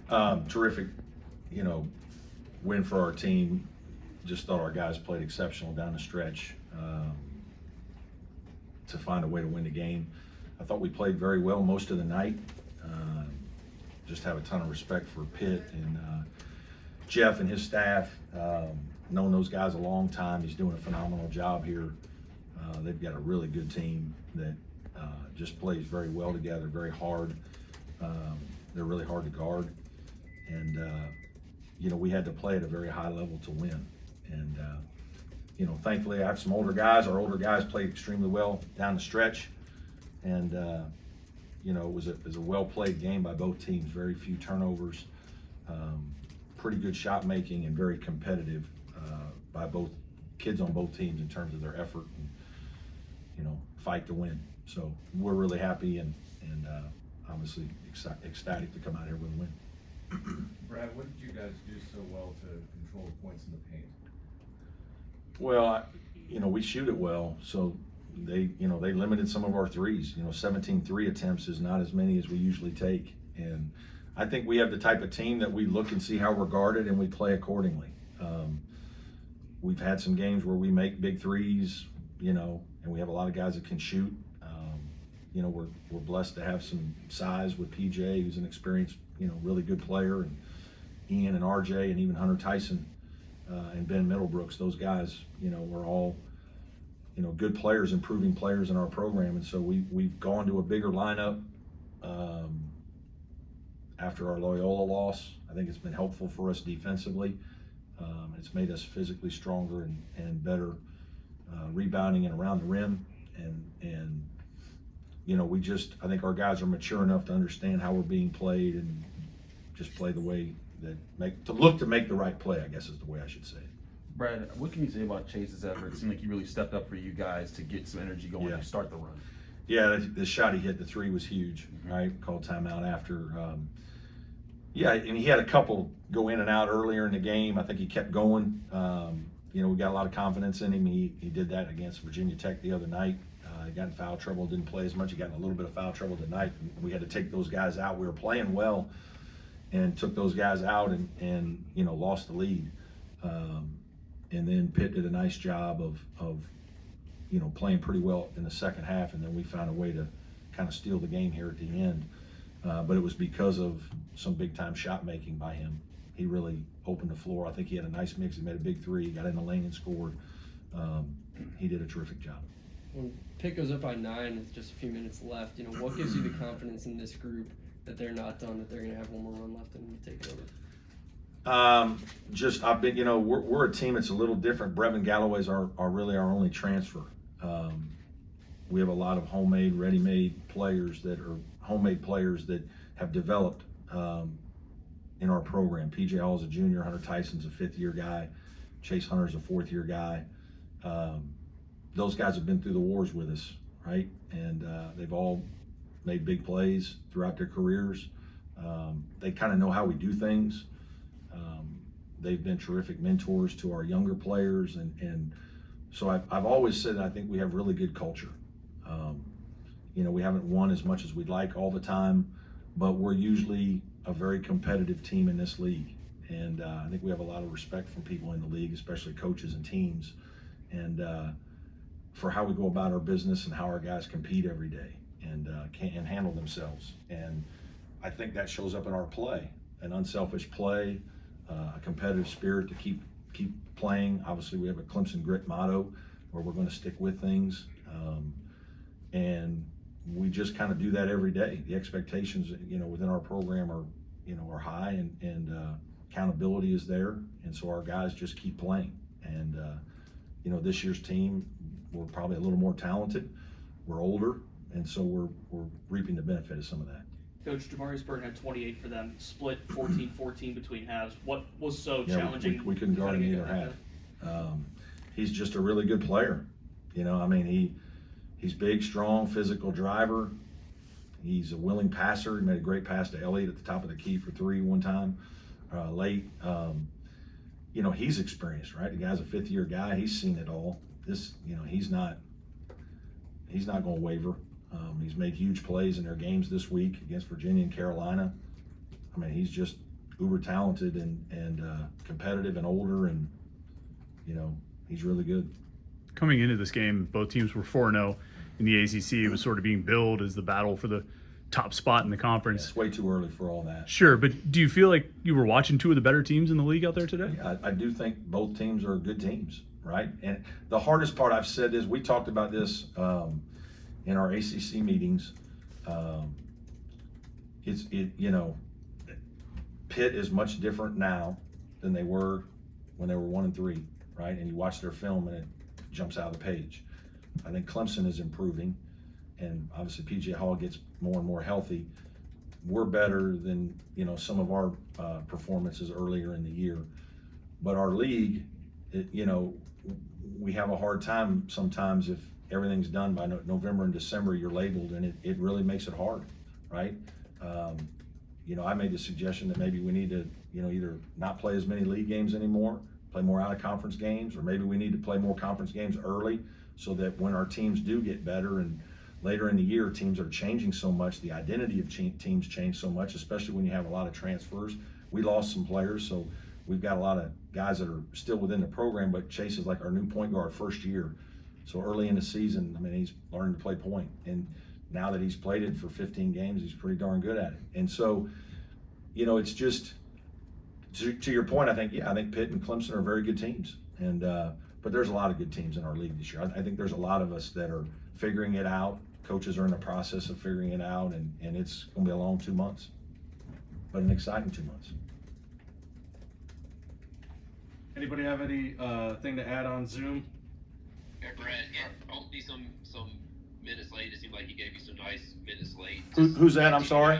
Terrific, win for our team. Just thought our guys played exceptional down the stretch to find a way to win the game. I thought we played very well most of the night. Just have a ton of respect for Pitt and Jeff and his staff. Known those guys a long time. He's doing a phenomenal job here. They've got a really good team that just plays very well together, very hard. They're really hard to guard. And, we had to play at a very high level to win. And, thankfully I have some older guys. Our older guys played extremely well down the stretch. And, it was a well-played game by both teams. Very few turnovers, pretty good shot making, and very competitive by both kids on both teams in terms of their effort and, fight to win. So we're really happy and obviously ecstatic to come out here with a win. Brad, what did you guys do so well to control the points in the paint? Well, we shoot it well, so they limited some of our threes. 17 3 attempts is not as many as we usually take. And I think we have the type of team that we look and see how we're guarded and we play accordingly. We've had some games where we make big threes, and we have a lot of guys that can shoot. We're blessed to have some size with PJ, who's an experienced, really good player, and Ian and RJ and even Hunter Tyson and Ben Middlebrooks. Those guys, we're all, good players, improving players in our program. And so we've gone to a bigger lineup after our Loyola loss. I think it's been helpful for us defensively. It's made us physically stronger and better rebounding and around the rim. And I think our guys are mature enough to understand how we're being played and just play the way that to make the right play, I guess is the way I should say it. Brad, what can you say about Chase's effort? It seemed like he really stepped up for you guys to get some energy going to start the run. Yeah, the shot he hit, the three, was huge, right? Called timeout after. And he had a couple go in and out earlier in the game. I think he kept going. We got a lot of confidence in him. He did that against Virginia Tech the other night. He got in foul trouble, didn't play as much. He got in a little bit of foul trouble tonight. We had to take those guys out. We were playing well and took those guys out and lost the lead. And then Pitt did a nice job of playing pretty well in the second half, and then we found a way to kind of steal the game here at the end. But it was because of some big-time shot making by him. He really opened the floor. I think he had a nice mix. He made a big three, got in the lane and scored. He did a terrific job. When Pitt goes up by 9 with just a few minutes left, what gives you the confidence in this group that they're not done, that they're going to have one more run left and take it over? I've been, we're a team that's a little different. Brevin Galloway's are really our only transfer. We have a lot of ready-made players that have developed in our program. PJ Hall's a junior, Hunter Tyson's a fifth-year guy, Chase Hunter's a fourth-year guy. Those guys have been through the wars with us, right? And they've all made big plays throughout their careers. They kind of know how we do things. They've been terrific mentors to our younger players, and so I've always said that I think we have really good culture. We haven't won as much as we'd like all the time, but we're usually a very competitive team in this league, and I think we have a lot of respect from people in the league, especially coaches and teams, and for how we go about our business and how our guys compete every day and handle themselves. And I think that shows up in our play, an unselfish play, a competitive spirit to keep playing. Obviously, we have a Clemson grit motto where we're going to stick with things, and we just kind of do that every day. The expectations, within our program are high, and accountability is there, and so our guys just keep playing. And this year's team, we're probably a little more talented, we're older, and so we're reaping the benefit of some of that. Coach, Jamarius Burton had 28 for them, split 14-14 between halves. What was so challenging? We couldn't guard him either half. He's just a really good player. He's big, strong, physical driver. He's a willing passer. He made a great pass to Elliott at the top of the key for three one time late. He's experienced, right? The guy's a fifth-year guy. He's seen it all. He's not going to waver. He's made huge plays in their games this week against Virginia and Carolina. He's just uber talented and competitive and older, and he's really good. Coming into this game, both teams were 4-0 in the ACC. It was sort of being billed as the battle for the top spot in the conference. It's way too early for all that. Sure, but do you feel like you were watching two of the better teams in the league out there today? I do think both teams are good teams, right? And the hardest part, I've said is, we talked about this in our ACC meetings. Pitt is much different now than they were when they were 1-3, right? And you watch their film and it jumps out of the page. I think Clemson is improving, and obviously PJ Hall gets more and more healthy. We're better than some of our performances earlier in the year, but our league, we have a hard time sometimes if everything's done by November and December. You're labeled, and it really makes it hard, right? I made the suggestion that maybe we need to either not play as many league games anymore, play more out of conference games, or maybe we need to play more conference games early, so that when our teams do get better and later in the year, teams are changing so much, the identity of teams change so much, especially when you have a lot of transfers. We lost some players, so we've got a lot of guys that are still within the program, but Chase is like our new point guard first year. So early in the season, he's learning to play point. And now that he's played it for 15 games, he's pretty darn good at it. And so, it's just, to your point, I think Pitt and Clemson are very good teams. And but there's a lot of good teams in our league this year. I think there's a lot of us that are figuring it out. Coaches are in the process of figuring it out, and it's going to be a long 2 months, but an exciting 2 months. Anybody have any thing to add on Zoom? Yeah, Brad, I'll be some minutes late. It seemed like he gave you some nice minutes late. Who's that? I'm sorry.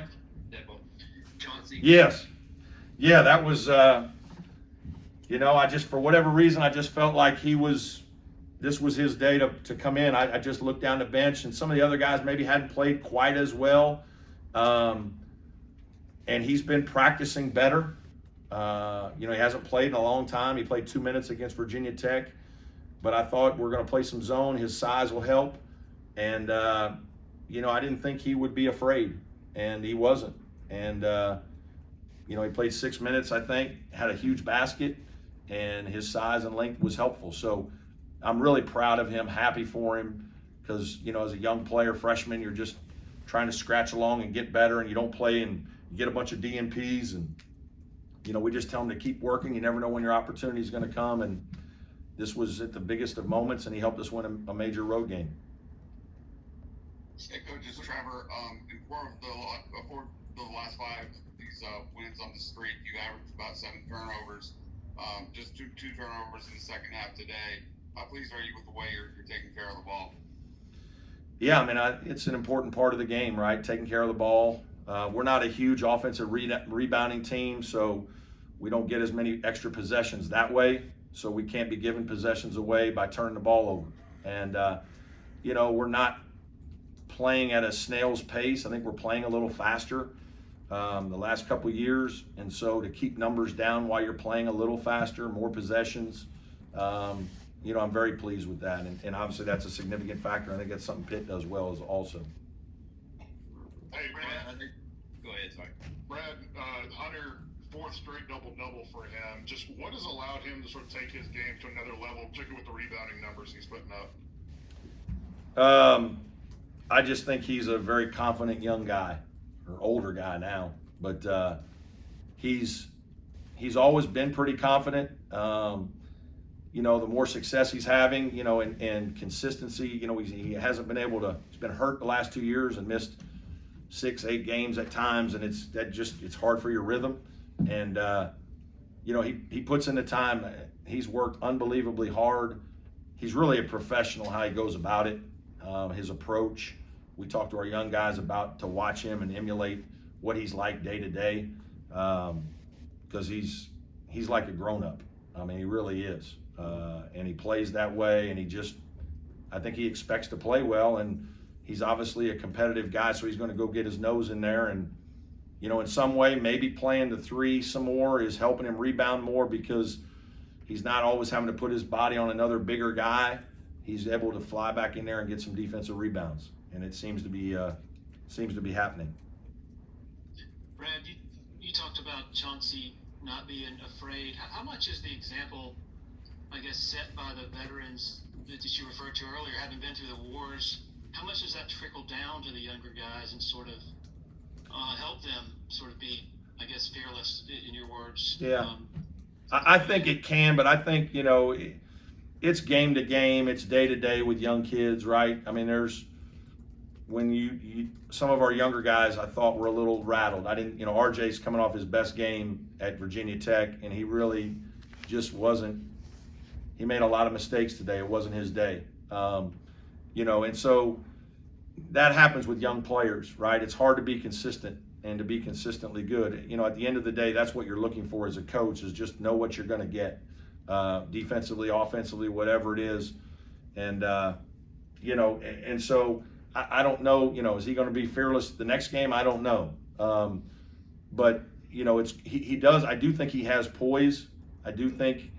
Chauncey. Yes. Yeah, that was, I just, for whatever reason, I just felt like this was his day to come in. I just looked down the bench, and some of the other guys maybe hadn't played quite as well. And he's been practicing better. He hasn't played in a long time. He played 2 minutes against Virginia Tech, but I thought we're going to play some zone. His size will help. And, I didn't think he would be afraid, and he wasn't. And, he played 6 minutes, I think, had a huge basket, and his size and length was helpful. So I'm really proud of him, happy for him, because, as a young player, freshman, you're just trying to scratch along and get better, and you don't play and you get a bunch of DNPs, and, we just tell him to keep working. You never know when your opportunity is going to come, and this was at the biggest of moments, and he helped us win a major road game. Hey, Coach, this is Trevor. In four of the last five these wins on the streak, you averaged about 7 turnovers. Just two turnovers in the second half today. How pleased are you with the way you're taking care of the ball? Yeah, it's an important part of the game, right? Taking care of the ball. We're not a huge offensive rebounding team, so we don't get as many extra possessions that way. So we can't be giving possessions away by turning the ball over. And, we're not playing at a snail's pace. I think we're playing a little faster the last couple of years. And so to keep numbers down while you're playing a little faster, more possessions, I'm very pleased with that. And obviously that's a significant factor. I think that's something Pitt does well as also. Hey, Brad. Go ahead, sorry. Brad, Hunter, 4th straight double-double for him. Just what has allowed him to sort of take his game to another level, particularly with the rebounding numbers he's putting up? I just think he's a very confident young guy, or older guy now, but he's always been pretty confident. The more success he's having, and consistency, he hasn't been able to, he's been hurt the last 2 years and missed 6-8 games at times, and it's hard for your rhythm. And, he puts in the time. He's worked unbelievably hard. He's really a professional how he goes about it. His approach. We talk to our young guys about to watch him and emulate what he's like day to day, because he's like a grown-up. He really is, and he plays that way, and I think he expects to play well, and he's obviously a competitive guy, so he's going to go get his nose in there, and in some way maybe playing the 3 some more is helping him rebound more, because he's not always having to put his body on another bigger guy. He's able to fly back in there and get some defensive rebounds, and it seems to be happening. Brad, you talked talked about Chauncey not being afraid. How much is the example, I guess, set by the veterans that you referred to earlier, having been through the wars? How much does that trickle down to the younger guys and sort of help them sort of be, I guess, fearless, in your words? Yeah. I think it can, but I think, you know, it's game to game, it's day to day with young kids, right? I mean, when some of our younger guys I thought were a little rattled. I didn't, you know, RJ's coming off his best game at Virginia Tech, and he really just wasn't. He made a lot of mistakes today. It wasn't his day, you know, and so that happens with young players, right? It's hard to be consistent and to be consistently good. You know, at the end of the day, that's what you're looking for as a coach, is just know what you're going to get, defensively, offensively, whatever it is. And, you know, and so I don't know, you know, is he going to be fearless the next game? I don't know. But, you know, he does. I do think he has poise. I do think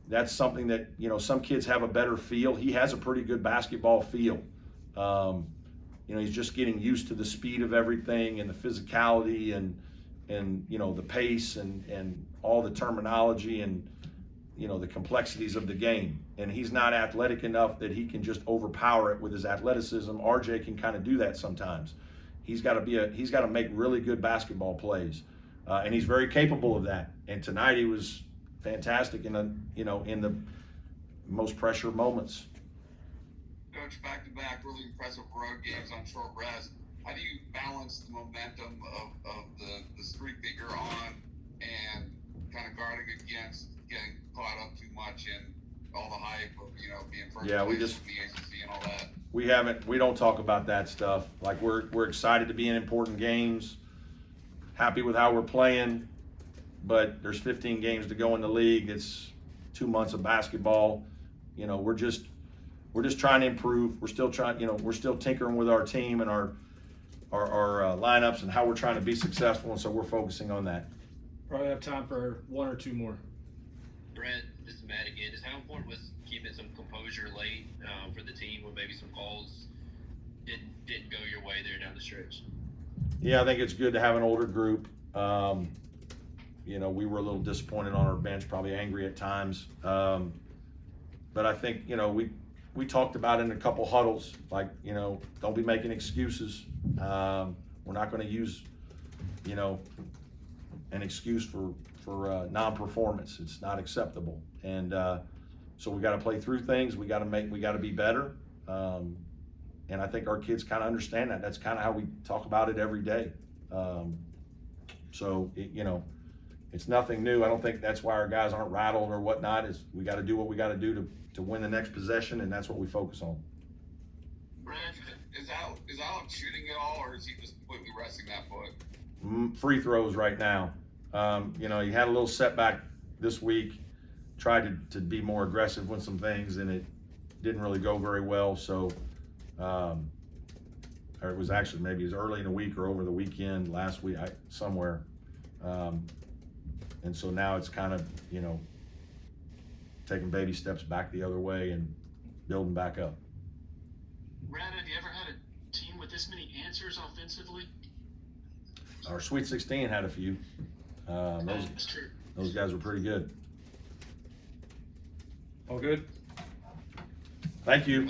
that's something that, you know, some kids have a better feel. He has a pretty good basketball feel. You know, he's just getting used to the speed of everything and the physicality and you know, the pace and all the terminology and, you know, the complexities of the game. And he's not athletic enough that he can just overpower it with his athleticism. RJ can kind of do that sometimes. He's got to make really good basketball plays, and he's very capable of that. And tonight he was fantastic in the most pressure moments. Coach, back-to-back really impressive road games on short rest. How do you balance the momentum of the streak that you're on and kind of guarding against getting caught up too much in all the hype of, you know, being first place in the ACC and all that? We don't talk about that stuff. Like, we're excited to be in important games, happy with how we're playing, but there's 15 games to go in the league. It's 2 months of basketball. You know, we're just trying to improve. We're still trying, you know, we're still tinkering with our team and our lineups and how we're trying to be successful, and so we're focusing on that. Probably have time for one or two more. Brett, this is Matt again. Just how important was keeping some composure late for the team when maybe some calls didn't go your way there down the stretch? Yeah, I think it's good to have an older group. You know, we were a little disappointed on our bench, probably angry at times. But I think, you know, we talked about it in a couple huddles, like, you know, don't be making excuses. We're not going to use, you know, an excuse for non-performance. It's not acceptable. And so we got to play through things. We got to be better. And I think our kids kind of understand that. That's kind of how we talk about it every day. You know, it's nothing new. I don't think that's why our guys aren't rattled or whatnot. Is we got to do what we got to do to win the next possession, and that's what we focus on. Brad, is Alex shooting at all, or is he just completely resting that foot? Free throws right now. You know, he had a little setback this week. Tried to be more aggressive with some things, and it didn't really go very well. So, or it was actually maybe it was early in the week or over the weekend last week somewhere. And so now it's kind of, you know, taking baby steps back the other way and building back up. Brad, have you ever had a team with this many answers offensively? Our Sweet 16 had a few. That's true. Those guys were pretty good. All good? Thank you.